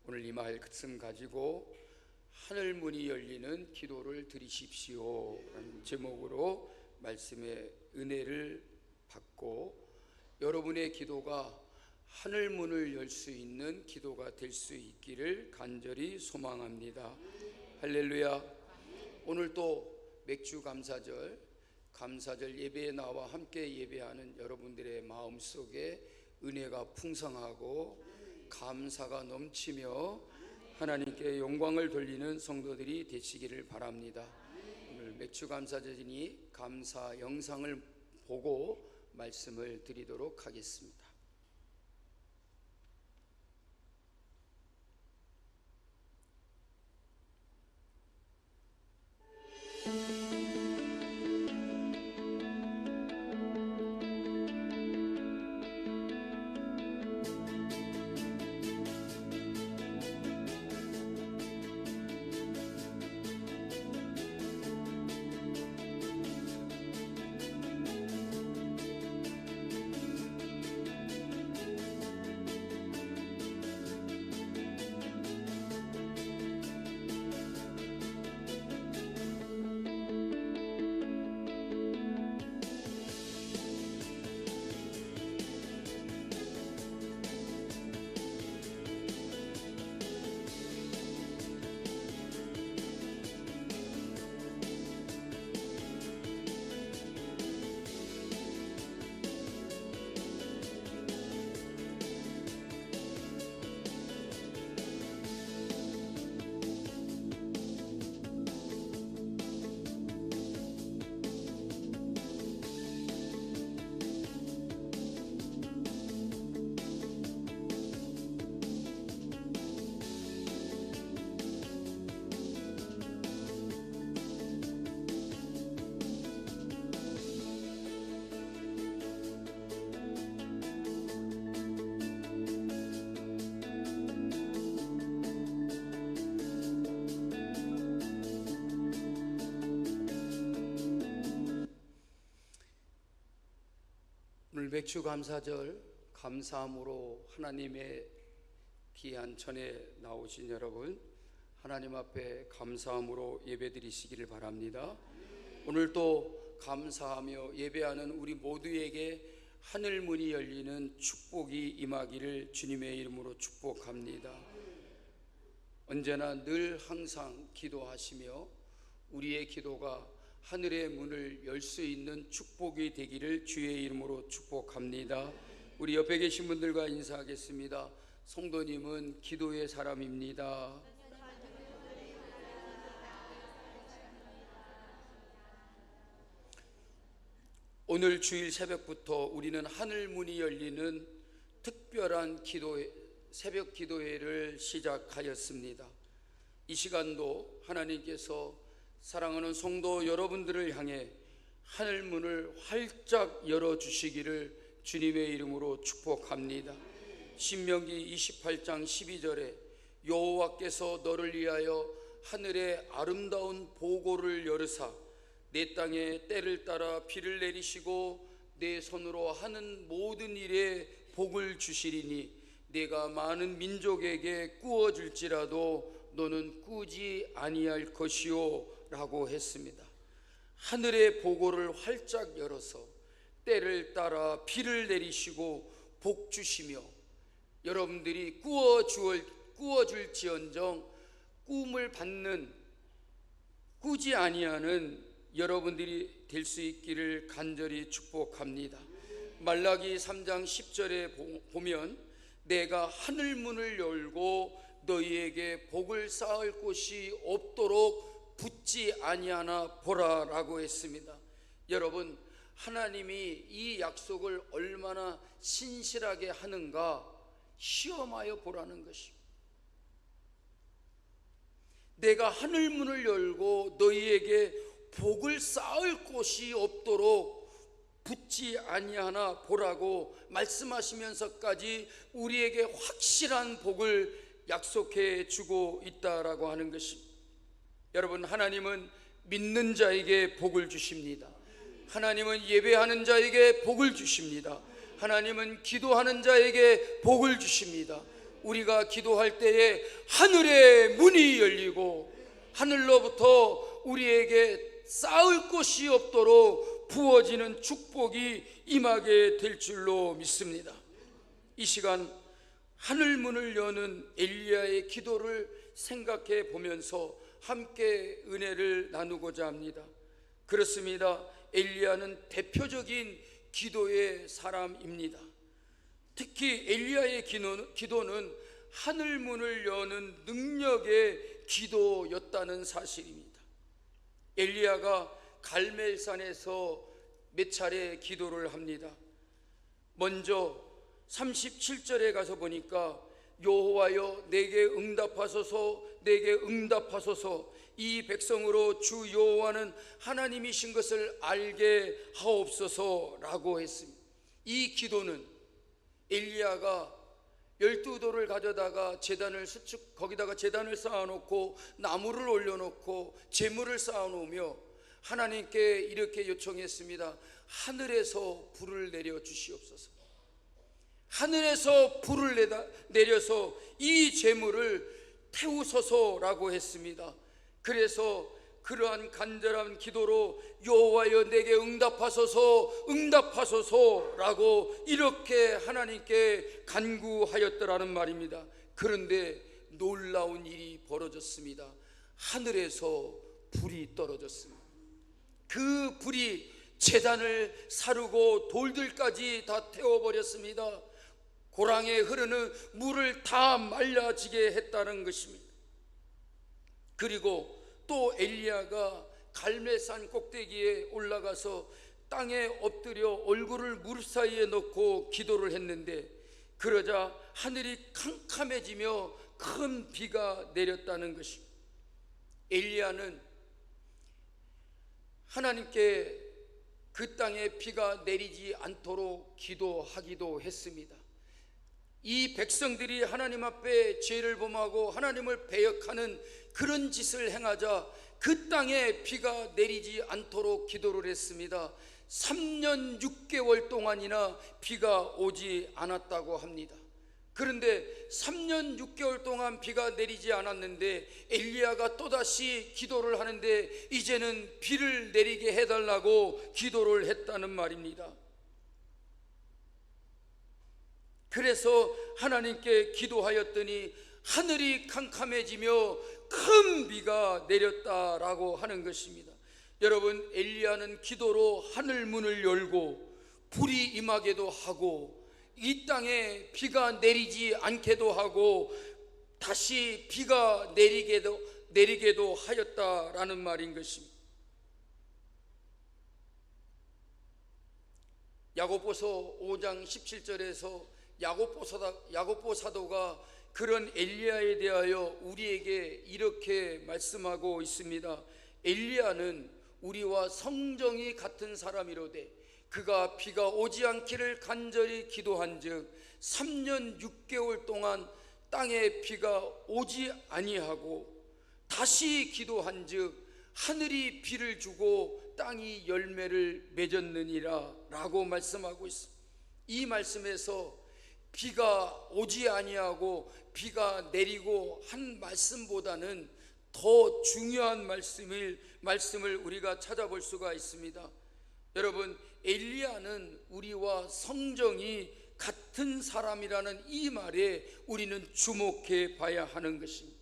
오늘 이 말씀 가지고 하늘 문이 열리는 기도를 드리십시오 라는 제목으로 말씀의 은혜를 받고 여러분의 기도가 하늘 문을 열 수 있는 기도가 될 수 있기를 간절히 소망합니다. 할렐루야. 오늘 또 맥주 감사절 예배에 나와 함께 예배하는 여러분들의 마음속에 은혜가 풍성하고 감사가 넘치며 하나님께 영광을 돌리는 성도들이 되시기를 바랍니다. 오늘 맥주 감사절이니 감사 영상을 보고 말씀을 드리도록 하겠습니다. 오늘 맥주 감사절 감사함으로 하나님의 귀한 전에 나오신 여러분, 하나님 앞에 감사함으로 예배드리시기를 바랍니다. 오늘 또 감사하며 예배하는 우리 모두에게 하늘 문이 열리는 축복이 임하기를 주님의 이름으로 축복합니다. 언제나 늘 항상 기도하시며 우리의 기도가 하늘의 문을 열 수 있는 축복이 되기를 주의 이름으로 축복합니다. 우리 옆에 계신 분들과 인사하겠습니다. 성도님은 기도의 사람입니다. 오늘 주일 새벽부터 우리는 하늘 문이 열리는 특별한 새벽 기도회를 시작하였습니다. 이 시간도 하나님께서 사랑하는 성도 여러분들을 향해 하늘 문을 활짝 열어주시기를 주님의 이름으로 축복합니다. 신명기 28장 12절에 여호와께서 너를 위하여 하늘의 아름다운 보고를 열으사 내 땅에 때를 따라 비를 내리시고 내 손으로 하는 모든 일에 복을 주시리니 내가 많은 민족에게 꾸어줄지라도 너는 꾸지 아니할 것이요 라고 했습니다. 하늘의 보고를 활짝 열어서 때를 따라 비를 내리시고 복 주시며 여러분들이 꾸어줄지언정 꿈을 받는 꾸지 아니하는 여러분들이 될 수 있기를 간절히 축복합니다. 말라기 3장 10절에 보면 내가 하늘 문을 열고 너희에게 복을 쌓을 곳이 없도록 붙지 아니하나 보라라고 했습니다. 여러분, 하나님이 이 약속을 얼마나 신실하게 하는가 시험하여 보라는 것입니다. 내가 하늘 문을 열고 너희에게 복을 쌓을 곳이 없도록 붙지 아니하나 보라고 말씀하시면서까지 우리에게 확실한 복을 약속해 주고 있다라고 하는 것입니다. 여러분, 하나님은 믿는 자에게 복을 주십니다. 하나님은 예배하는 자에게 복을 주십니다. 하나님은 기도하는 자에게 복을 주십니다. 우리가 기도할 때에 하늘의 문이 열리고 하늘로부터 우리에게 쌓을 곳이 없도록 부어지는 축복이 임하게 될 줄로 믿습니다. 이 시간 하늘 문을 여는 엘리야의 기도를 생각해 보면서 함께 은혜를 나누고자 합니다. 그렇습니다. 엘리야는 대표적인 기도의 사람입니다. 특히 엘리야의 기도는 하늘 문을 여는 능력의 기도였다는 사실입니다. 엘리야가 갈멜산에서 몇 차례 기도를 합니다. 먼저 37절에 가서 보니까 여호와여 내게 응답하소서, 내게 응답하소서, 이 백성으로 주 여호와는 하나님이신 것을 알게 하옵소서라고 했습니다. 이 기도는 엘리야가 12돌을 가져다가 거기다가 제단을 쌓아놓고 나무를 올려놓고 제물을 쌓아놓으며 하나님께 이렇게 요청했습니다. 하늘에서 불을 내려 주시옵소서. 하늘에서 불을 내려서 이 제물을 태우소서라고 했습니다. 그래서 그러한 간절한 기도로 여호와여 내게 응답하소서, 응답하소서라고 이렇게 하나님께 간구하였더라는 말입니다. 그런데 놀라운 일이 벌어졌습니다. 하늘에서 불이 떨어졌습니다. 그 불이 제단을 사르고 돌들까지 다 태워버렸습니다. 고랑에 흐르는 물을 다 말라지게 했다는 것입니다. 그리고 또 엘리야가 갈멜산 꼭대기에 올라가서 땅에 엎드려 얼굴을 무릎 사이에 넣고 기도를 했는데, 그러자 하늘이 캄캄해지며 큰 비가 내렸다는 것입니다. 엘리야는 하나님께 그 땅에 비가 내리지 않도록 기도하기도 했습니다. 이 백성들이 하나님 앞에 죄를 범하고 하나님을 배역하는 그런 짓을 행하자 그 땅에 비가 내리지 않도록 기도를 했습니다. 3년 6개월 동안이나 비가 오지 않았다고 합니다. 그런데 3년 6개월 동안 비가 내리지 않았는데 엘리야가 또다시 기도를 하는데 이제는 비를 내리게 해달라고 기도를 했다는 말입니다. 그래서 하나님께 기도하였더니 하늘이 캄캄해지며 큰 비가 내렸다라고 하는 것입니다. 여러분, 엘리야는 기도로 하늘 문을 열고 불이 임하게도 하고 이 땅에 비가 내리지 않게도 하고 다시 비가 내리게도 하였다라는 말인 것입니다. 야고보서 5장 17절에서 야고보 사도가 그런 엘리야에 대하여 우리에게 이렇게 말씀하고 있습니다. 엘리야는 우리와 성정이 같은 사람이로되 그가 비가 오지 않기를 간절히 기도한즉 3년 6개월 동안 땅에 비가 오지 아니하고 다시 기도한즉 하늘이 비를 주고 땅이 열매를 맺었느니라 라고 말씀하고 있습니다. 이 말씀에서 비가 오지 아니하고 비가 내리고 한 말씀보다는 더 중요한 말씀을 우리가 찾아볼 수가 있습니다. 여러분, 엘리야는 우리와 성정이 같은 사람이라는 이 말에 우리는 주목해 봐야 하는 것입니다.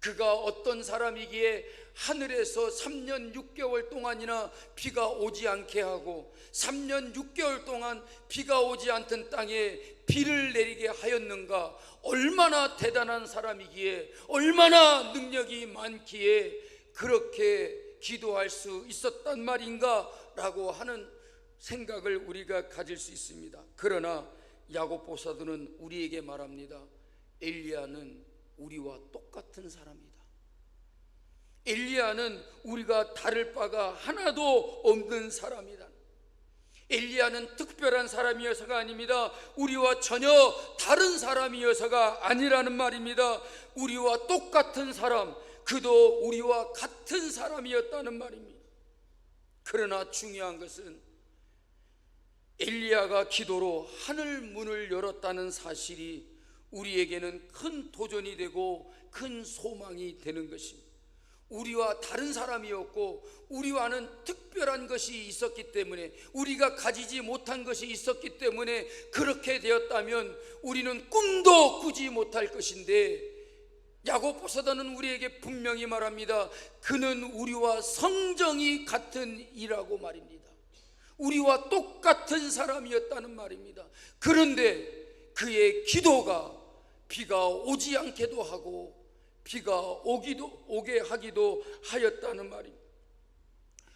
그가 어떤 사람이기에 하늘에서 3년 6개월 동안이나 비가 오지 않게 하고 3년 6개월 동안 비가 오지 않던 땅에 비를 내리게 하였는가? 얼마나 대단한 사람이기에, 얼마나 능력이 많기에 그렇게 기도할 수 있었단 말인가? 라고 하는 생각을 우리가 가질 수 있습니다. 그러나 야고보 사도는 우리에게 말합니다. 엘리야는 우리와 똑같은 사람이다. 엘리야는 우리가 다를 바가 하나도 없는 사람이다. 엘리야는 특별한 사람이어서가 아닙니다. 우리와 전혀 다른 사람이어서가 아니라는 말입니다. 우리와 똑같은 사람, 그도 우리와 같은 사람이었다는 말입니다. 그러나 중요한 것은 엘리야가 기도로 하늘 문을 열었다는 사실이 우리에게는 큰 도전이 되고 큰 소망이 되는 것입니다. 우리와 다른 사람이었고 우리와는 특별한 것이 있었기 때문에, 우리가 가지지 못한 것이 있었기 때문에 그렇게 되었다면 우리는 꿈도 꾸지 못할 것인데, 야고보서는 우리에게 분명히 말합니다. 그는 우리와 성정이 같은 이라고 말입니다. 우리와 똑같은 사람이었다는 말입니다. 그런데 그의 기도가 비가 오지 않게도 하고 비가 오게 하기도 하였다는 말입니다.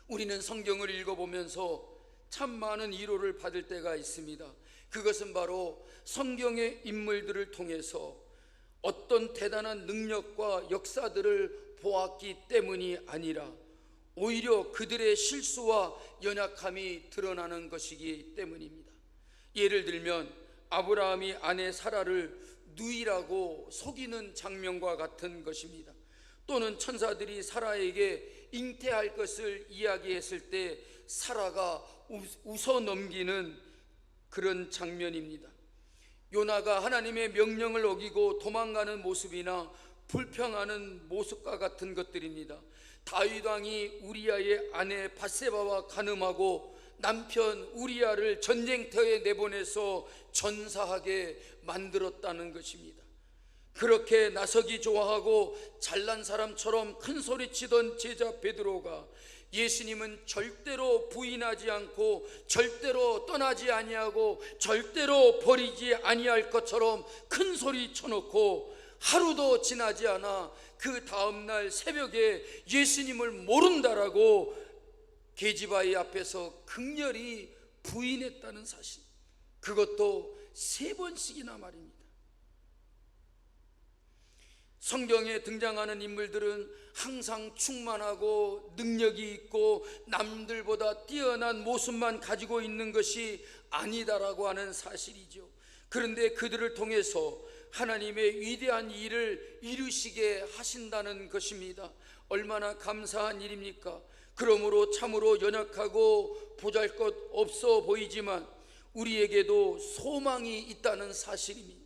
우리는 성경을 읽어보면서 참 많은 위로를 받을 때가 있습니다. 그것은 바로 성경의 인물들을 통해서 어떤 대단한 능력과 역사들을 보았기 때문이 아니라 오히려 그들의 실수와 연약함이 드러나는 것이기 때문입니다. 예를 들면 아브라함이 아내 사라를 누이라고 속이는 장면과 같은 것입니다. 또는 천사들이 사라에게 잉태할 것을 이야기했을 때 사라가 웃어 넘기는 그런 장면입니다. 요나가 하나님의 명령을 어기고 도망가는 모습이나 불평하는 모습과 같은 것들입니다. 다윗 왕이 우리아의 아내 밧세바와 간음하고 남편 우리아를 전쟁터에 내보내서 전사하게 만들었다는 것입니다. 그렇게 나서기 좋아하고 잘난 사람처럼 큰 소리치던 제자 베드로가 예수님은 절대로 부인하지 않고 절대로 떠나지 아니하고 절대로 버리지 아니할 것처럼 큰 소리 쳐놓고 하루도 지나지 않아 그 다음날 새벽에 예수님을 모른다라고 계집아이 앞에서 극렬히 부인했다는 사실, 그것도 3번씩이나 말입니다. 성경에 등장하는 인물들은 항상 충만하고 능력이 있고 남들보다 뛰어난 모습만 가지고 있는 것이 아니다라고 하는 사실이죠. 그런데 그들을 통해서 하나님의 위대한 일을 이루시게 하신다는 것입니다. 얼마나 감사한 일입니까? 그러므로 참으로 연약하고 보잘것없어 보이지만 우리에게도 소망이 있다는 사실입니다.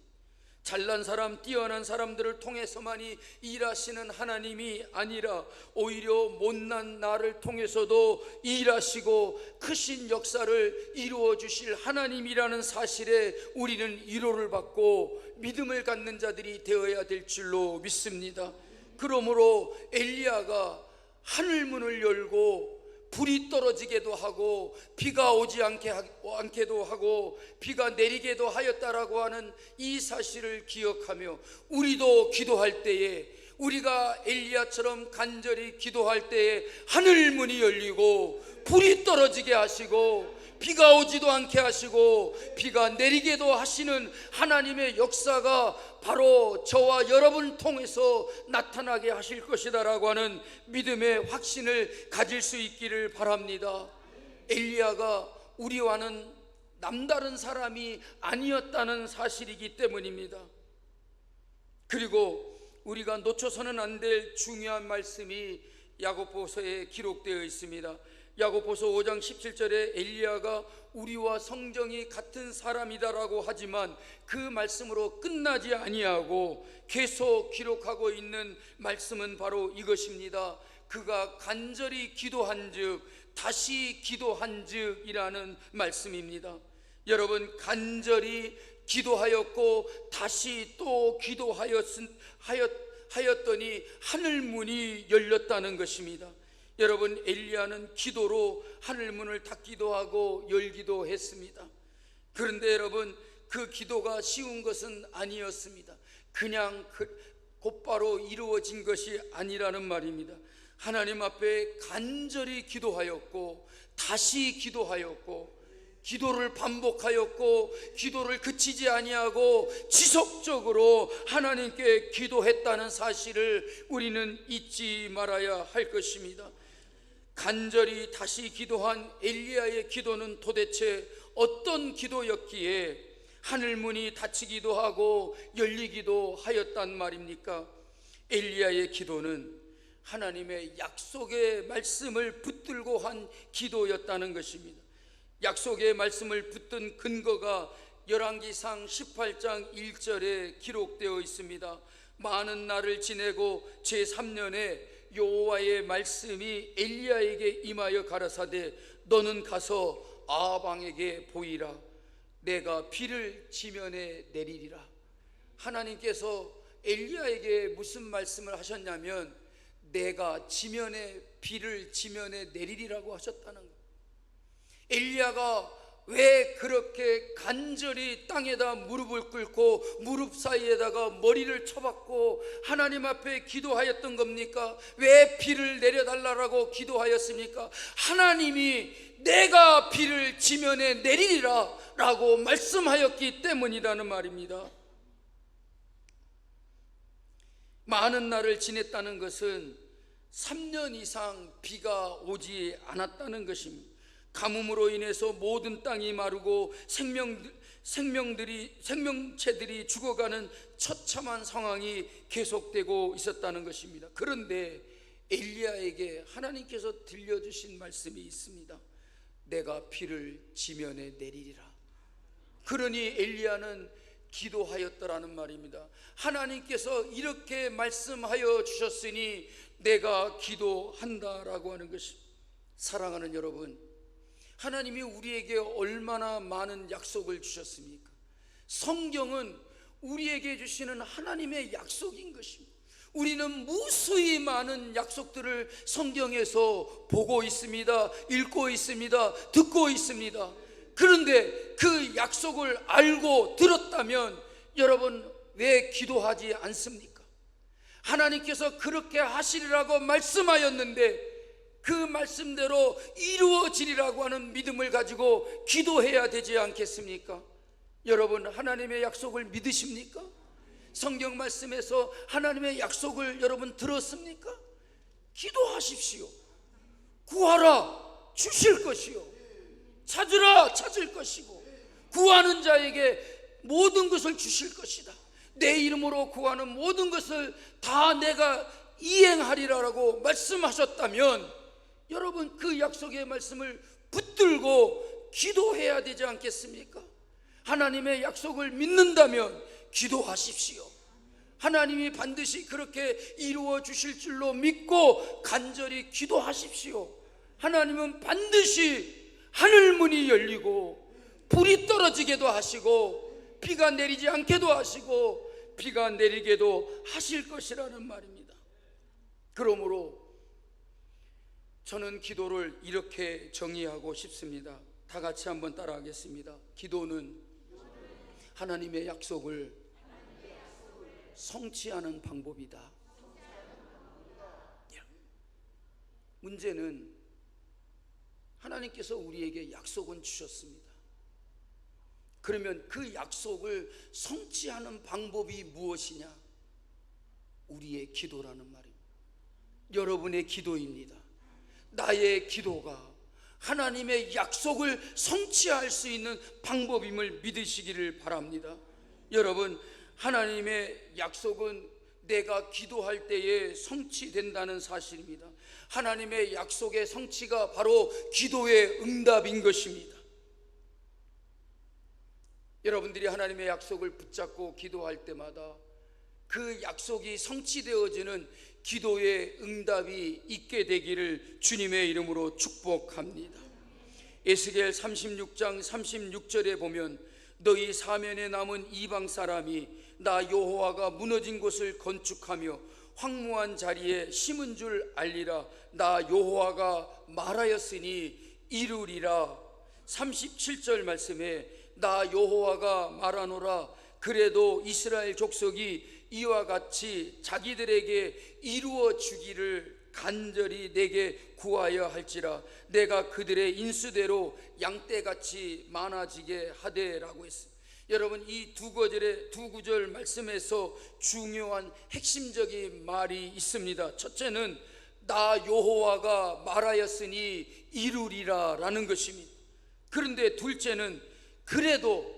잘난 사람, 뛰어난 사람들을 통해서만이 일하시는 하나님이 아니라 오히려 못난 나를 통해서도 일하시고 크신 역사를 이루어 주실 하나님이라는 사실에 우리는 위로를 받고 믿음을 갖는 자들이 되어야 될 줄로 믿습니다. 그러므로 엘리야가 하늘문을 열고 불이 떨어지게도 하고 비가 오지 않게도 하고 비가 내리게도 하였다라고 하는 이 사실을 기억하며 우리도 기도할 때에, 우리가 엘리야처럼 간절히 기도할 때에 하늘문이 열리고 불이 떨어지게 하시고 비가 오지도 않게 하시고 비가 내리게도 하시는 하나님의 역사가 바로 저와 여러분 통해서 나타나게 하실 것이다라고 하는 믿음의 확신을 가질 수 있기를 바랍니다. 엘리야가 우리와는 남다른 사람이 아니었다는 사실이기 때문입니다. 그리고 우리가 놓쳐서는 안 될 중요한 말씀이 야고보서에 기록되어 있습니다. 야고보서 5장 17절에 엘리야가 우리와 성정이 같은 사람이다라고 하지만 그 말씀으로 끝나지 아니하고 계속 기록하고 있는 말씀은 바로 이것입니다. 그가 간절히 기도한즉 다시 기도한즉이라는 말씀입니다. 여러분, 간절히 기도하였고 다시 또 기도하였더니 하늘문이 열렸다는 것입니다. 여러분, 엘리야는 기도로 하늘문을 닫기도 하고 열기도 했습니다. 그런데 여러분, 그 기도가 쉬운 것은 아니었습니다. 그냥 곧바로 이루어진 것이 아니라는 말입니다. 하나님 앞에 간절히 기도하였고 다시 기도하였고 기도를 반복하였고 기도를 그치지 아니하고 지속적으로 하나님께 기도했다는 사실을 우리는 잊지 말아야 할 것입니다. 간절히 다시 기도한 엘리야의 기도는 도대체 어떤 기도였기에 하늘문이 닫히기도 하고 열리기도 하였단 말입니까? 엘리야의 기도는 하나님의 약속의 말씀을 붙들고 한 기도였다는 것입니다. 약속의 말씀을 붙든 근거가 열왕기상 18장 1절에 기록되어 있습니다. 많은 날을 지내고 제3년에 여호와의 말씀이 엘리야에게 임하여 가라사대 너는 가서 아합왕에게 보이라. 내가 비를 지면에 내리리라. 하나님께서 엘리야에게 무슨 말씀을 하셨냐면 내가 비를 지면에 내리리라고 하셨다는 것. 엘리야가 왜 그렇게 간절히 땅에다 무릎을 꿇고 무릎 사이에다가 머리를 쳐박고 하나님 앞에 기도하였던 겁니까? 왜 비를 내려달라고 기도하였습니까? 하나님이 내가 비를 지면에 내리리라 라고 말씀하였기 때문이라는 말입니다. 많은 날을 지냈다는 것은 3년 이상 비가 오지 않았다는 것입니다. 가뭄으로 인해서 모든 땅이 마르고 생명체들이 죽어가는 처참한 상황이 계속되고 있었다는 것입니다. 그런데 엘리야에게 하나님께서 들려주신 말씀이 있습니다. 내가 비를 지면에 내리리라. 그러니 엘리야는 기도하였더라는 말입니다. 하나님께서 이렇게 말씀하여 주셨으니 내가 기도한다라고 하는 것입니다. 사랑하는 여러분, 하나님이 우리에게 얼마나 많은 약속을 주셨습니까? 성경은 우리에게 주시는 하나님의 약속인 것입니다. 우리는 무수히 많은 약속들을 성경에서 보고 있습니다. 읽고 있습니다. 듣고 있습니다. 그런데 그 약속을 알고 들었다면 여러분 왜 기도하지 않습니까? 하나님께서 그렇게 하시리라고 말씀하였는데 그 말씀대로 이루어지리라고 하는 믿음을 가지고 기도해야 되지 않겠습니까? 여러분 하나님의 약속을 믿으십니까? 성경 말씀에서 하나님의 약속을 여러분 들었습니까? 기도하십시오. 구하라 주실 것이요, 찾으라 찾을 것이고, 구하는 자에게 모든 것을 주실 것이다. 내 이름으로 구하는 모든 것을 다 내가 이행하리라고 말씀하셨다면 여러분 그 약속의 말씀을 붙들고 기도해야 되지 않겠습니까? 하나님의 약속을 믿는다면 기도하십시오. 하나님이 반드시 그렇게 이루어 주실 줄로 믿고 간절히 기도하십시오. 하나님은 반드시 하늘문이 열리고 불이 떨어지게도 하시고 비가 내리지 않게도 하시고 비가 내리게도 하실 것이라는 말입니다. 그러므로 저는 기도를 이렇게 정의하고 싶습니다. 다 같이 한번 따라하겠습니다. 기도는 하나님의 약속을 성취하는 방법이다. 문제는 하나님께서 우리에게 약속은 주셨습니다. 그러면 그 약속을 성취하는 방법이 무엇이냐? 우리의 기도라는 말입니다. 여러분의 기도입니다. 나의 기도가 하나님의 약속을 성취할 수 있는 방법임을 믿으시기를 바랍니다. 여러분, 하나님의 약속은 내가 기도할 때에 성취된다는 사실입니다. 하나님의 약속의 성취가 바로 기도의 응답인 것입니다. 여러분들이 하나님의 약속을 붙잡고 기도할 때마다 그 약속이 성취되어지는 기도의 응답이 있게 되기를 주님의 이름으로 축복합니다. 에스겔 36장 36절에 보면 너희 사면에 남은 이방 사람이 나 여호와가 무너진 곳을 건축하며 황무한 자리에 심은 줄 알리라. 나 여호와가 말하였으니 이루리라. 37절 말씀에 나 여호와가 말하노라. 그래도 이스라엘 족속이 이와 같이 자기들에게 이루어 주기를 간절히 내게 구하여 할지라. 내가 그들의 인수대로 양떼같이 많아지게 하되라고 했습니다. 여러분, 이 두 구절 말씀에서 중요한 핵심적인 말이 있습니다. 첫째는 나 여호와가 말하였으니 이루리라 라는 것입니다. 그런데 둘째는 그래도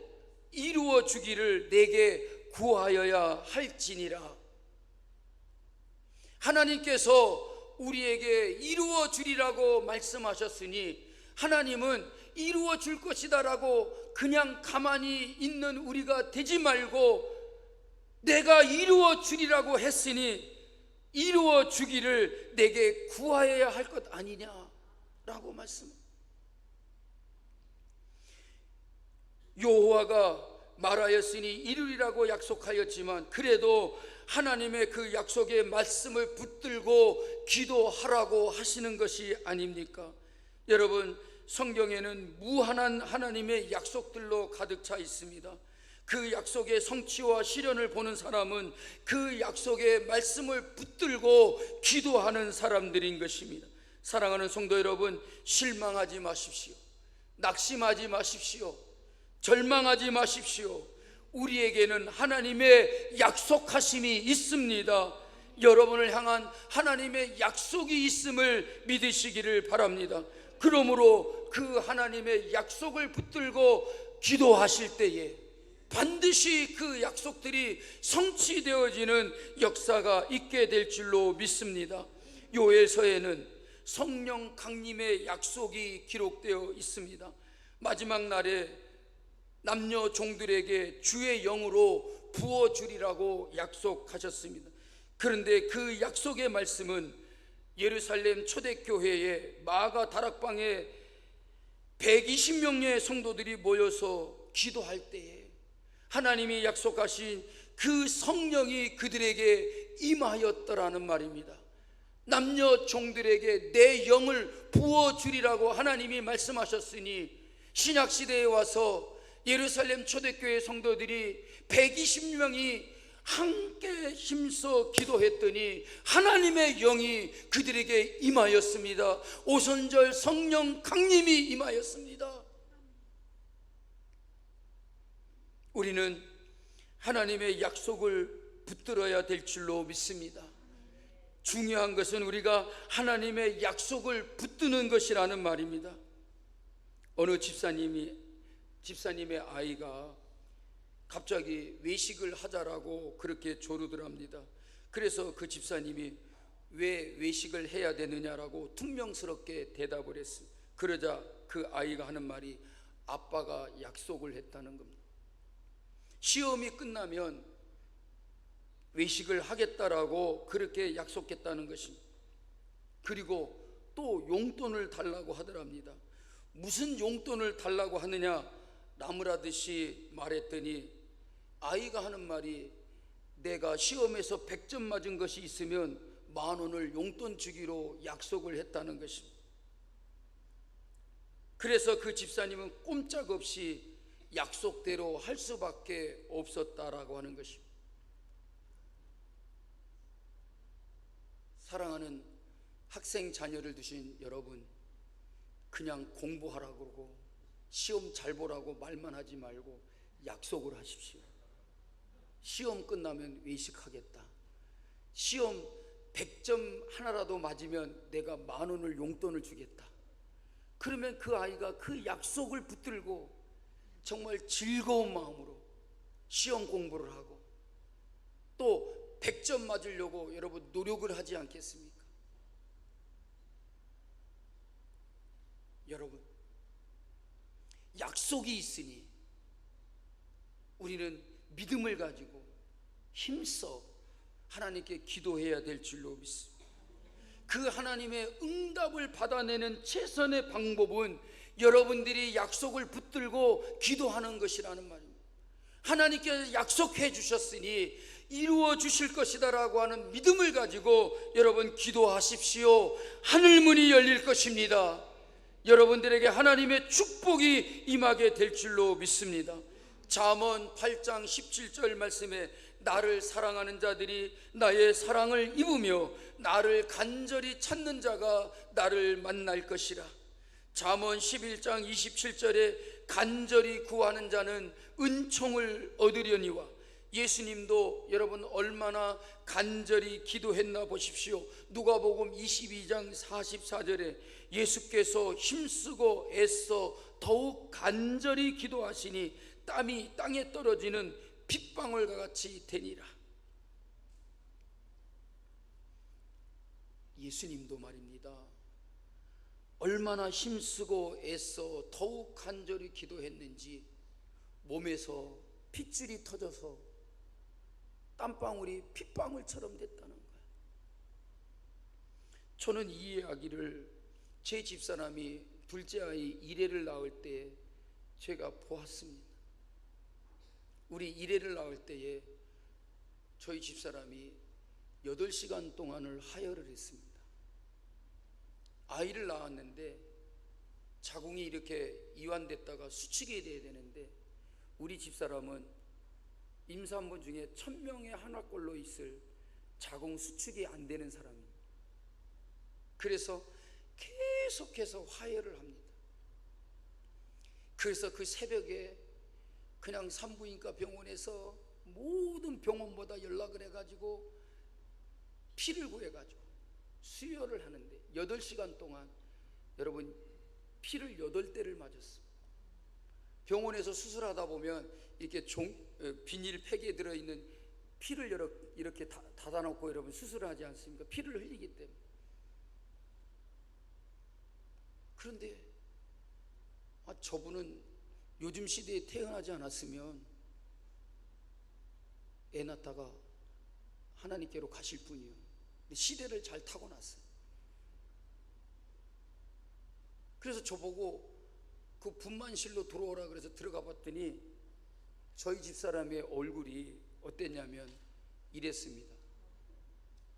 이루어 주기를 내게 구하여야 할지니라. 하나님께서 우리에게 이루어 주리라고 말씀하셨으니 하나님은 이루어 줄 것이다 라고 그냥 가만히 있는 우리가 되지 말고, 내가 이루어 주리라고 했으니 이루어 주기를 내게 구하여야 할 것 아니냐라고 말씀합니다. 여호와가 말하였으니 이루리라고 약속하였지만, 그래도 하나님의 그 약속의 말씀을 붙들고 기도하라고 하시는 것이 아닙니까? 여러분, 성경에는 무한한 하나님의 약속들로 가득 차 있습니다. 그 약속의 성취와 실현을 보는 사람은 그 약속의 말씀을 붙들고 기도하는 사람들인 것입니다. 사랑하는 성도 여러분, 실망하지 마십시오. 낙심하지 마십시오. 절망하지 마십시오. 우리에게는 하나님의 약속하심이 있습니다. 여러분을 향한 하나님의 약속이 있음을 믿으시기를 바랍니다. 그러므로 그 하나님의 약속을 붙들고 기도하실 때에 반드시 그 약속들이 성취되어지는 역사가 있게 될 줄로 믿습니다. 요엘서에는 성령 강림의 약속이 기록되어 있습니다. 마지막 날에 남녀 종들에게 주의 영으로 부어주리라고 약속하셨습니다. 그런데 그 약속의 말씀은 예루살렘 초대교회의 마가 다락방에 120명의 성도들이 모여서 기도할 때에 하나님이 약속하신 그 성령이 그들에게 임하였더라는 말입니다. 남녀 종들에게 내 영을 부어주리라고 하나님이 말씀하셨으니, 신약시대에 와서 예루살렘 초대교회 성도들이 120명이 함께 힘써 기도했더니 하나님의 영이 그들에게 임하였습니다. 오순절 성령 강림이 임하였습니다. 우리는 하나님의 약속을 붙들어야 될 줄로 믿습니다. 중요한 것은 우리가 하나님의 약속을 붙드는 것이라는 말입니다. 어느 집사님의 아이가 갑자기 외식을 하자라고 그렇게 조르더랍니다. 그래서 그 집사님이 왜 외식을 해야 되느냐라고 퉁명스럽게 대답을 했습니다. 그러자 그 아이가 하는 말이 아빠가 약속을 했다는 겁니다. 시험이 끝나면 외식을 하겠다라고 그렇게 약속했다는 것입니다. 그리고 또 용돈을 달라고 하더랍니다. 무슨 용돈을 달라고 하느냐 나무라듯이 말했더니 아이가 하는 말이 내가 시험에서 100점 맞은 것이 있으면 10,000원을 용돈 주기로 약속을 했다는 것입니다. 그래서 그 집사님은 꼼짝없이 약속대로 할 수밖에 없었다라고 하는 것입니다. 사랑하는 학생 자녀를 두신 여러분, 그냥 공부하라고 그러고 시험 잘 보라고 말만 하지 말고 약속을 하십시오. 시험 끝나면 외식하겠다. 시험 100점 하나라도 맞으면 내가 10,000원을 용돈을 주겠다. 그러면 그 아이가 그 약속을 붙들고 정말 즐거운 마음으로 시험 공부를 하고 또 100점 맞으려고 여러분 노력을 하지 않겠습니까? 여러분, 약속이 있으니 우리는 믿음을 가지고 힘써 하나님께 기도해야 될 줄로 믿습니다. 그 하나님의 응답을 받아내는 최선의 방법은 여러분들이 약속을 붙들고 기도하는 것이라는 말입니다. 하나님께서 약속해 주셨으니 이루어 주실 것이다 라고 하는 믿음을 가지고 여러분 기도하십시오. 하늘문이 열릴 것입니다. 여러분들에게 하나님의 축복이 임하게 될 줄로 믿습니다. 잠언 8장 17절 말씀에 나를 사랑하는 자들이 나의 사랑을 입으며 나를 간절히 찾는 자가 나를 만날 것이라. 잠언 11장 27절에 간절히 구하는 자는 은총을 얻으려니와. 예수님도 여러분 얼마나 간절히 기도했나 보십시오. 누가복음 22장 44절에 예수께서 힘쓰고 애써 더욱 간절히 기도하시니 땀이 땅에 떨어지는 빗방울과 같이 되니라. 예수님도 말입니다, 얼마나 힘쓰고 애써 더욱 간절히 기도했는지 몸에서 핏줄이 터져서 땀방울이 핏방울처럼 됐다는 거예요. 저는 이 이야기를 제 집사람이 둘째 아이 이래를 낳을 때 제가 보았습니다. 우리 이래를 낳을 때에 저희 집사람이 8시간 동안을 하혈을 했습니다. 아이를 낳았는데 자궁이 이렇게 이완됐다가 수축이 돼야 되는데 우리 집사람은 임산부 중에 1000명에 하나꼴로 있을 자궁 수축이 안 되는 사람입니다. 그래서 계속해서 화혈을 합니다. 그래서 그 새벽에 그냥 산부인과 병원에서 모든 병원보다 연락을 해가지고 피를 구해가지고 수혈을 하는데 8시간 동안 여러분 피를 8대를 맞았습니다. 병원에서 수술하다 보면 이렇게 비닐 팩에 들어있는 피를 이렇게 닫아놓고 여러분 수술하지 않습니까? 피를 흘리기 때문에. 그런데 저분은 요즘 시대에 태어나지 않았으면 애 낳다가 하나님께로 가실 분이요. 시대를 잘 타고났어요. 그래서 저보고 그 분만실로 들어오라 그래서 들어가 봤더니 저희 집사람의 얼굴이 어땠냐면 이랬습니다.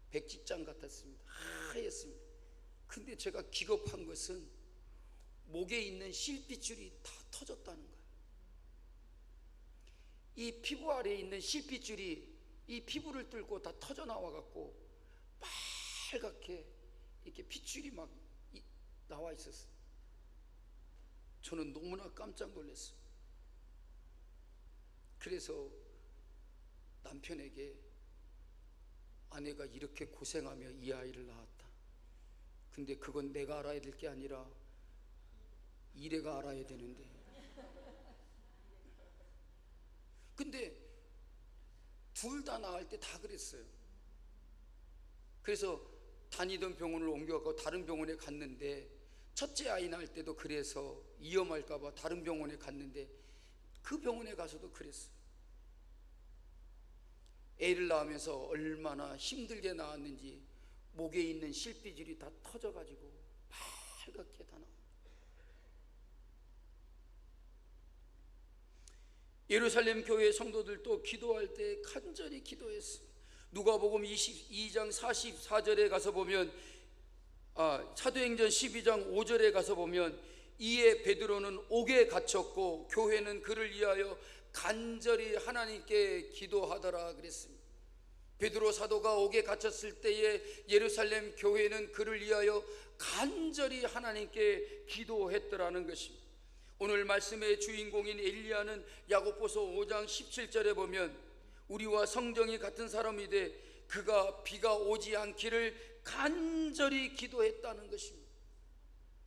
백지장 같았습니다. 하였습니다. 근데 제가 기겁한 것은 목에 있는 실핏줄이 다 터졌다는 거예요. 이 피부 아래에 있는 실핏줄이 이 피부를 뚫고 다 터져 나와 갖고 빨갛게 이렇게 핏줄이 막 나와 있었어요. 저는 너무나 깜짝 놀랐어요. 그래서 남편에게 아내가 이렇게 고생하며 이 아이를 낳았다. 근데 그건 내가 알아야 될 게 아니라 이래가 알아야 되는데. 근데 둘 다 낳을 때 다 그랬어요. 그래서 다니던 병원을 옮겨가고 다른 병원에 갔는데 첫째 아이 낳을 때도 그래서 위험할까봐 다른 병원에 갔는데 그 병원에 가서도 그랬어요. 애를 낳으면서 얼마나 힘들게 낳았는지 목에 있는 실핏줄이 다 터져가지고 빨갛게 다 나와요. 예루살렘 교회 성도들도 기도할 때 간절히 기도했습니다. 누가복음 22장 44절에 가서 보면 사도행전 12장 5절에 가서 보면 이에 베드로는 옥에 갇혔고 교회는 그를 위하여 간절히 하나님께 기도하더라 그랬습니다. 베드로 사도가 옥에 갇혔을 때에 예루살렘 교회는 그를 위하여 간절히 하나님께 기도했더라는 것입니다. 오늘 말씀의 주인공인 엘리야는 야고보서 5장 17절에 보면 우리와 성정이 같은 사람이 돼 그가 비가 오지 않기를 간절히 기도했다는 것입니다.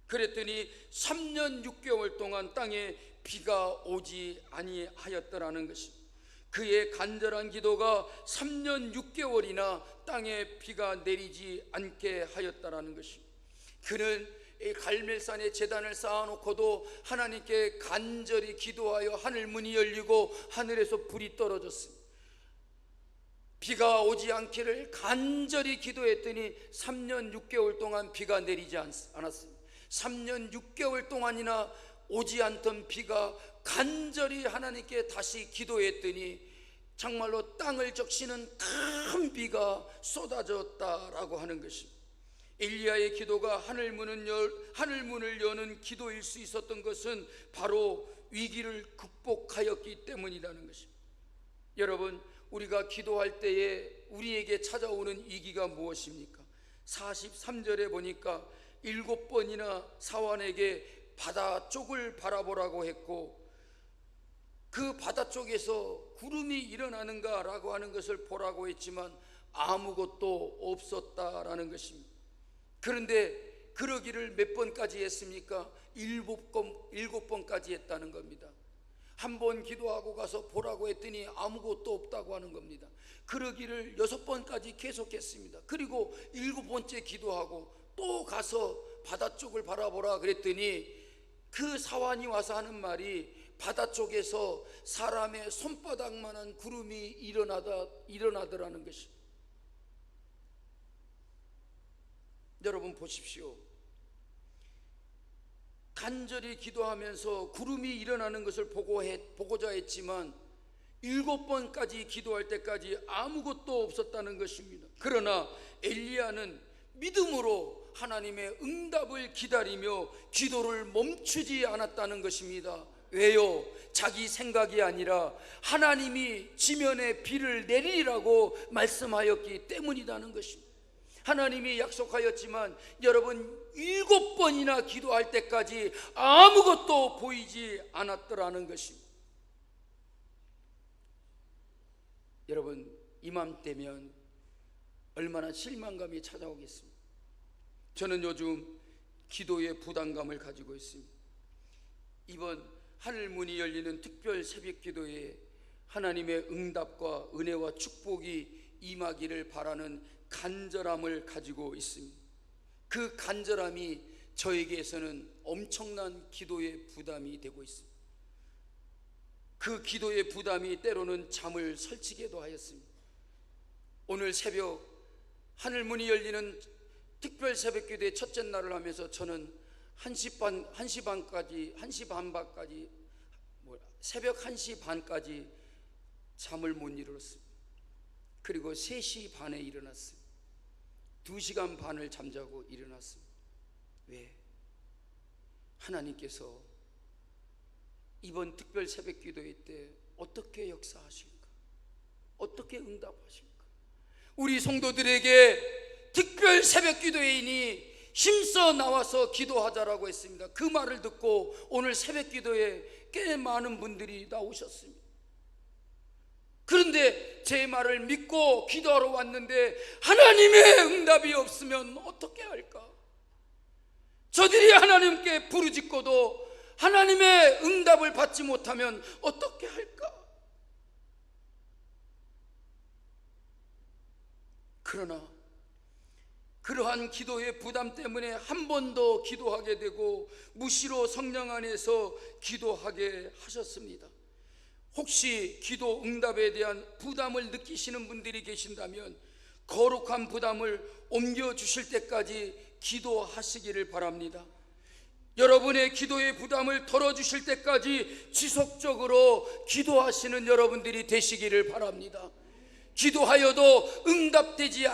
그랬더니 3년 6개월 동안 땅에 비가 오지 아니하였더라는 것입니다. 그의 간절한 기도가 3년 6개월이나 땅에 비가 내리지 않게 하였다라는 것입니다. 그는 갈멜산에 제단을 쌓아놓고도 하나님께 간절히 기도하여 하늘 문이 열리고 하늘에서 불이 떨어졌습니다. 비가 오지 않기를 간절히 기도했더니 3년 6개월 동안 비가 내리지 않았습니다. 3년 6개월 동안이나 오지 않던 비가 간절히 하나님께 다시 기도했더니 정말로 땅을 적시는 큰 비가 쏟아졌다라고 하는 것입니다. 엘리야의 기도가 하늘 문을 여는 기도일 수 있었던 것은 바로 위기를 극복하였기 때문이라는 것입니다. 여러분, 우리가 기도할 때에 우리에게 찾아오는 위기가 무엇입니까? 43절에 보니까 7번이나 사환에게 바다 쪽을 바라보라고 했고 그 바다 쪽에서 구름이 일어나는가라고 하는 것을 보라고 했지만 아무것도 없었다라는 것입니다. 그런데 그러기를 몇 번까지 했습니까? 7번까지 했다는 겁니다. 한 번 기도하고 가서 보라고 했더니 아무것도 없다고 하는 겁니다. 그러기를 6번까지 계속했습니다. 그리고 7번째 기도하고 또 가서 바다 쪽을 바라보라 그랬더니 그 사환이 와서 하는 말이 바다 쪽에서 사람의 손바닥만한 구름이 일어나더라는 것이. 여러분 보십시오. 간절히 기도하면서 구름이 일어나는 것을 보고자 했지만 7번까지 기도할 때까지 아무것도 없었다는 것입니다. 그러나 엘리야는 믿음으로 하나님의 응답을 기다리며 기도를 멈추지 않았다는 것입니다. 왜요? 자기 생각이 아니라 하나님이 지면에 비를 내리라고 말씀하였기 때문이라는 것입니다. 하나님이 약속하였지만 여러분 7번이나 기도할 때까지 아무것도 보이지 않았더라는 것입니다. 여러분 이맘때면 얼마나 실망감이 찾아오겠습니까? 저는 요즘 기도의 부담감을 가지고 있습니다. 이번 하늘문이 열리는 특별 새벽기도에 하나님의 응답과 은혜와 축복이 임하기를 바라는 간절함을 가지고 있습니다. 그 간절함이 저에게서는 엄청난 기도의 부담이 되고 있습니다. 그 기도의 부담이 때로는 잠을 설치게도 하였습니다. 오늘 새벽 하늘문이 열리는 특별 새벽기도의 첫째 날을 하면서 저는 1시 반까지 새벽 1시 반까지 잠을 못 이뤘습니다. 그리고 3시 반에 일어났어요. 2시간 반을 잠자고 일어났습니다. 왜? 하나님께서 이번 특별 새벽 기도회 때 어떻게 역사하실까? 어떻게 응답하실까? 우리 성도들에게 특별 새벽 기도회이니 힘써 나와서 기도하자라고 했습니다. 그 말을 듣고 오늘 새벽 기도에 꽤 많은 분들이 나오셨습니다. 그런데 제 말을 믿고 기도하러 왔는데 하나님의 응답이 없으면 어떻게 할까? 저들이 하나님께 부르짖고도 하나님의 응답을 받지 못하면 어떻게 할까? 그러나 그러한 기도의 부담 때문에 한 번 더 기도하게 되고 무시로 성령 안에서 기도하게 하셨습니다. 혹시 기도 응답에 대한 부담을 느끼시는 분들이 계신다면 거룩한 부담을 옮겨주실 때까지 기도하시기를 바랍니다. 여러분의 기도의 부담을 덜어주실 때까지 지속적으로 기도하시는 여러분들이 되시기를 바랍니다. 기도하여도 응답되지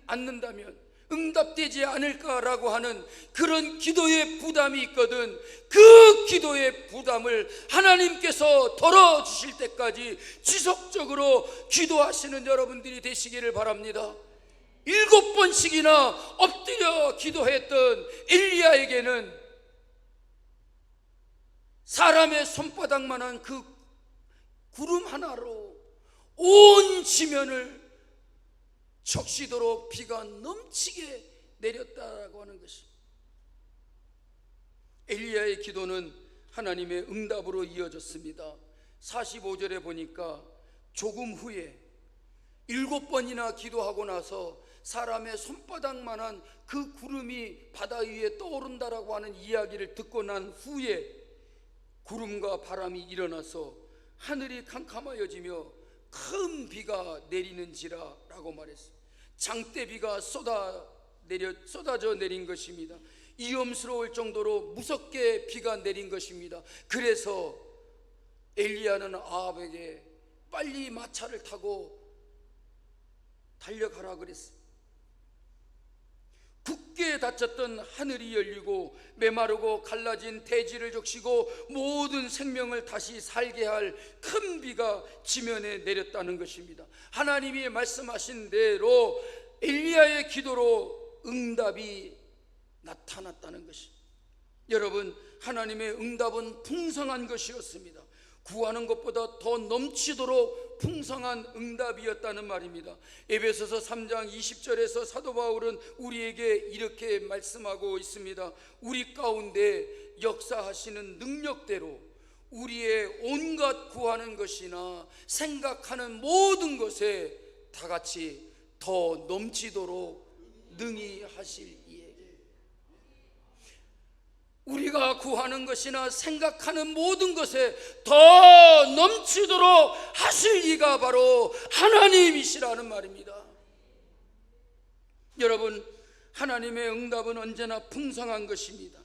않는다면 응답되지 않을까라고 하는 그런 기도의 부담이 있거든. 그 기도의 부담을 하나님께서 덜어주실 때까지 지속적으로 기도하시는 여러분들이 되시기를 바랍니다. 7번씩이나 엎드려 기도했던 엘리야에게는 사람의 손바닥만한 그 구름 하나로 온 지면을 적시도록 비가 넘치게 내렸다고 하는 것입니다. 엘리야의 기도는 하나님의 응답으로 이어졌습니다. 45절에 보니까 조금 후에 7번이나 기도하고 나서 사람의 손바닥만한 그 구름이 바다 위에 떠오른다라고 하는 이야기를 듣고 난 후에 구름과 바람이 일어나서 하늘이 캄캄하여지며 큰 비가 내리는지라 라고 말했습니다. 장대비가 쏟아져 내린 것입니다. 위험스러울 정도로 무섭게 비가 내린 것입니다. 그래서 엘리야는 아합에게 빨리 마차를 타고 달려가라 그랬습니다. 굳게 닫혔던 하늘이 열리고 메마르고 갈라진 대지를 적시고 모든 생명을 다시 살게 할 큰 비가 지면에 내렸다는 것입니다. 하나님이 말씀하신 대로 엘리야의 기도로 응답이 나타났다는 것입니다. 여러분, 하나님의 응답은 풍성한 것이었습니다. 구하는 것보다 더 넘치도록 풍성한 응답이었다는 말입니다. 에베소서 3장 20절에서 사도 바울은 우리에게 이렇게 말씀하고 있습니다. 우리 가운데 역사하시는 능력대로 우리의 온갖 구하는 것이나 생각하는 모든 것에 다 같이 더 넘치도록 능히 하실 이에. 우리가 구하는 것이나 생각하는 모든 것에 더 넘치도록 하실 이가 바로 하나님이시라는 말입니다. 여러분, 하나님의 응답은 언제나 풍성한 것입니다.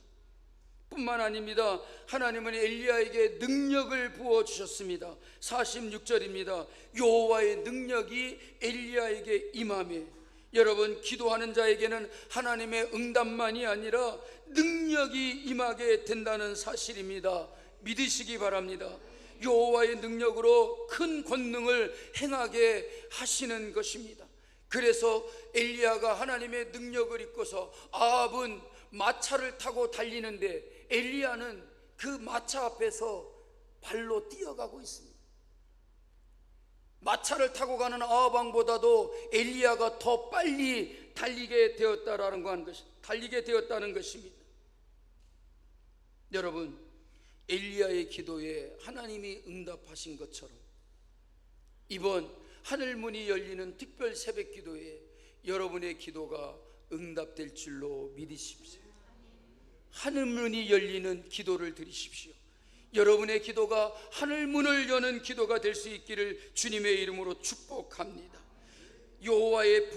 뿐만 아닙니다. 하나님은 엘리야에게 능력을 부어주셨습니다. 46절입니다. 여호와의 능력이 엘리야에게 임하매. 여러분, 기도하는 자에게는 하나님의 응답만이 아니라 능력이 임하게 된다는 사실입니다. 믿으시기 바랍니다. 여호와의 능력으로 큰 권능을 행하게 하시는 것입니다. 그래서 엘리야가 하나님의 능력을 입고서 아합은 마차를 타고 달리는데 엘리야는 그 마차 앞에서 발로 뛰어가고 있습니다. 마차를 타고 가는 아합 왕보다도 엘리야가 더 빨리 달리게 되었다는 것입니다. 여러분, 엘리야의 기도에 하나님이 응답하신 것처럼 이번 하늘문이 열리는 특별 새벽 기도에 여러분의 기도가 응답될 줄로 믿으십시오. 하늘문이 열리는 기도를 드리십시오. 여러분의 기도가 하늘문을 여는 기도가 될 수 있기를 주님의 이름으로 축복합니다. 여호와의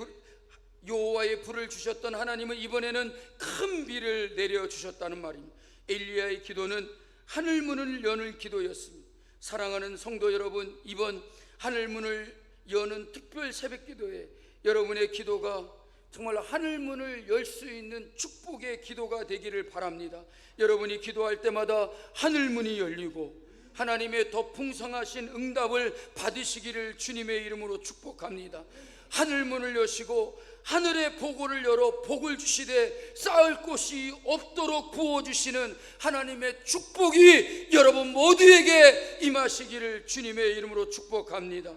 불을 주셨던 하나님은 이번에는 큰 비를 내려주셨다는 말입니다. 엘리야의 기도는 하늘문을 여는 기도였습니다. 사랑하는 성도 여러분, 이번 하늘문을 여는 특별 새벽 기도에 여러분의 기도가 정말 하늘문을 열 수 있는 축복의 기도가 되기를 바랍니다. 여러분이 기도할 때마다 하늘문이 열리고 하나님의 더 풍성하신 응답을 받으시기를 주님의 이름으로 축복합니다. 하늘문을 여시고 하늘의 보고를 열어 복을 주시되 쌓을 곳이 없도록 부어주시는 하나님의 축복이 여러분 모두에게 임하시기를 주님의 이름으로 축복합니다.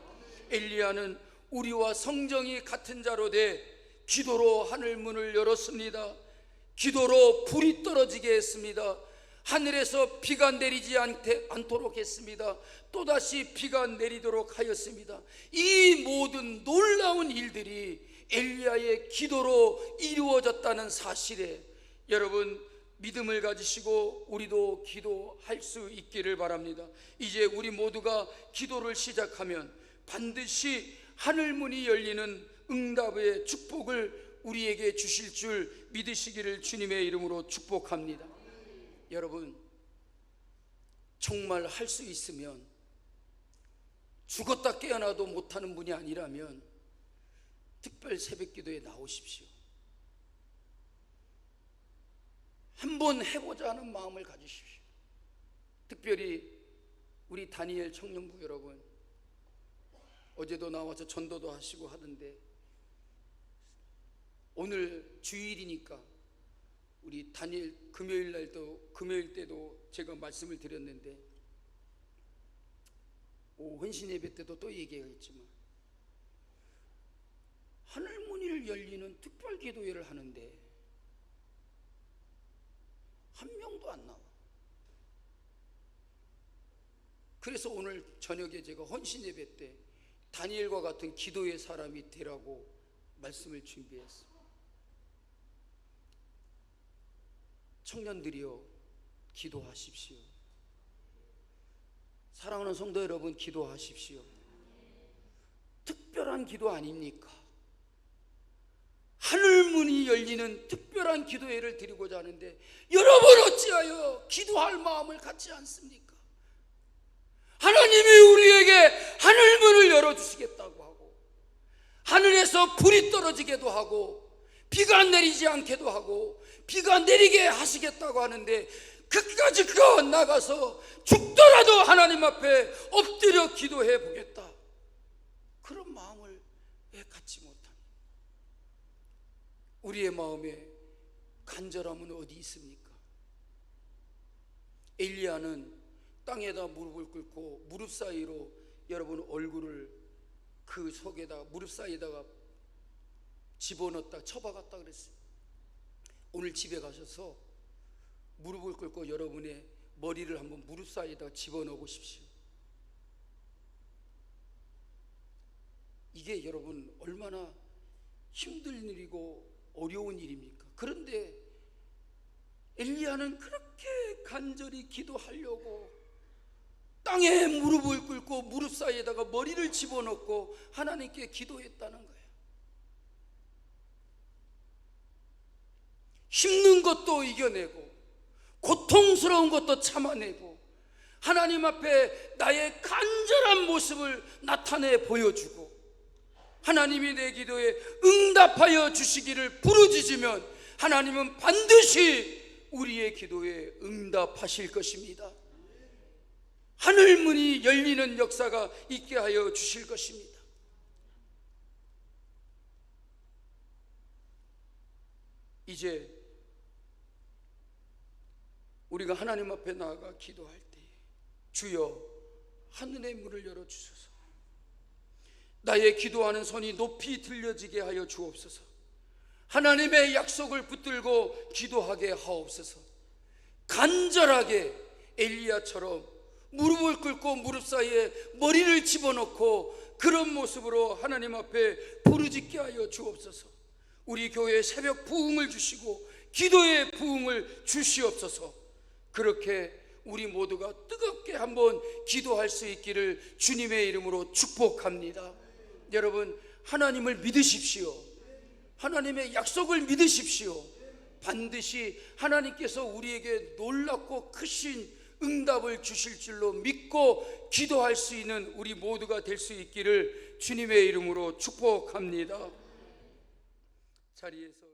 엘리야는 우리와 성정이 같은 자로 돼 기도로 하늘문을 열었습니다. 기도로 불이 떨어지게 했습니다. 하늘에서 비가 내리지 않도록 했습니다. 또다시 비가 내리도록 하였습니다. 이 모든 놀라운 일들이 엘리야의 기도로 이루어졌다는 사실에 여러분 믿음을 가지시고 우리도 기도할 수 있기를 바랍니다. 이제 우리 모두가 기도를 시작하면 반드시 하늘문이 열리는 응답의 축복을 우리에게 주실 줄 믿으시기를 주님의 이름으로 축복합니다. 여러분, 정말 할 수 있으면 죽었다 깨어나도 못하는 분이 아니라면 특별 새벽기도에 나오십시오. 한번 해보자 하는 마음을 가지십시오. 특별히 우리 다니엘 청년부 여러분, 어제도 나와서 전도도 하시고 하던데 오늘 주일이니까 우리 다니엘 금요일 때도 제가 말씀을 드렸는데 헌신 예배 때도 또 얘기했지만 하늘문을 열리는 특별 기도회를 하는데 한 명도 안 나와. 그래서 오늘 저녁에 제가 헌신 예배 때 다니엘과 같은 기도의 사람이 되라고 말씀을 준비했습니다. 청년들이여 기도하십시오. 사랑하는 성도 여러분, 기도하십시오. 특별한 기도 아닙니까? 하늘문이 열리는 특별한 기도회를 드리고자 하는데 여러분 어찌하여 기도할 마음을 갖지 않습니까? 하나님이 우리에게 하늘문을 열어주시겠다고 하고 하늘에서 불이 떨어지게도 하고 비가 내리지 않게도 하고 비가 내리게 하시겠다고 하는데 그까짓 거 나가서 죽더라도 하나님 앞에 엎드려 기도해 보겠다, 그런 마음을 왜 갖지 못합니까? 우리의 마음에 간절함은 어디 있습니까? 엘리야는 땅에다 무릎을 꿇고 무릎 사이로 여러분 얼굴을 그 속에다 무릎 사이에다가 집어넣었다 쳐박았다 그랬어요. 오늘 집에 가셔서 무릎을 꿇고 여러분의 머리를 한번 무릎 사이에다 집어넣어 보십시오. 이게 여러분 얼마나 힘든 일이고 어려운 일입니까? 그런데 엘리야는 그렇게 간절히 기도하려고 땅에 무릎을 꿇고 무릎 사이에다가 머리를 집어넣고 하나님께 기도했다는 거예요. 힘든 것도 이겨내고 고통스러운 것도 참아내고 하나님 앞에 나의 간절한 모습을 나타내 보여주고 하나님이 내 기도에 응답하여 주시기를 부르짖으면 하나님은 반드시 우리의 기도에 응답하실 것입니다. 하늘문이 열리는 역사가 있게 하여 주실 것입니다. 이제 우리가 하나님 앞에 나아가 기도할 때 주여 하늘의 문을 열어주소서. 나의 기도하는 손이 높이 들려지게 하여 주옵소서. 하나님의 약속을 붙들고 기도하게 하옵소서. 간절하게 엘리야처럼 무릎을 꿇고 무릎 사이에 머리를 집어넣고 그런 모습으로 하나님 앞에 부르짖게 하여 주옵소서. 우리 교회에 새벽 부흥을 주시고 기도의 부흥을 주시옵소서. 그렇게 우리 모두가 뜨겁게 한번 기도할 수 있기를 주님의 이름으로 축복합니다. 여러분, 하나님을 믿으십시오. 하나님의 약속을 믿으십시오. 반드시 하나님께서 우리에게 놀랍고 크신 응답을 주실 줄로 믿고 기도할 수 있는 우리 모두가 될 수 있기를 주님의 이름으로 축복합니다. 자리에서